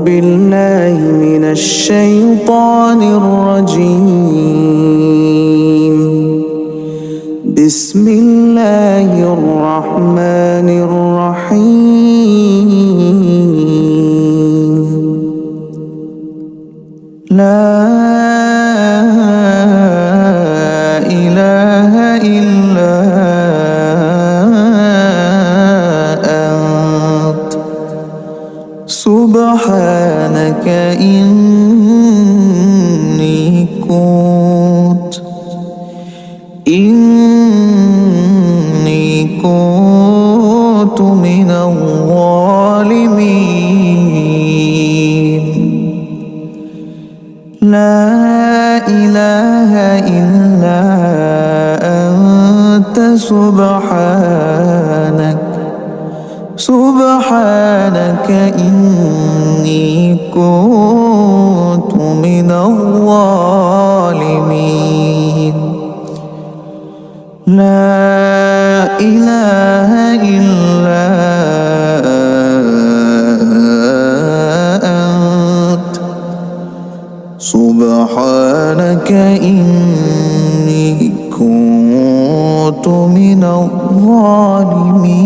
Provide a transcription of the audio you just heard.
بالله من الشيطان الرجيم. بسم الله الرحمن الرحيم. لا إله إلا أنت سبحانك إني كنت من الظالمين. لا إله إلا أنت سبحانك إني كنت من الظالمين. لا إله إلا أنت سبحانك إني كنت من الظالمين.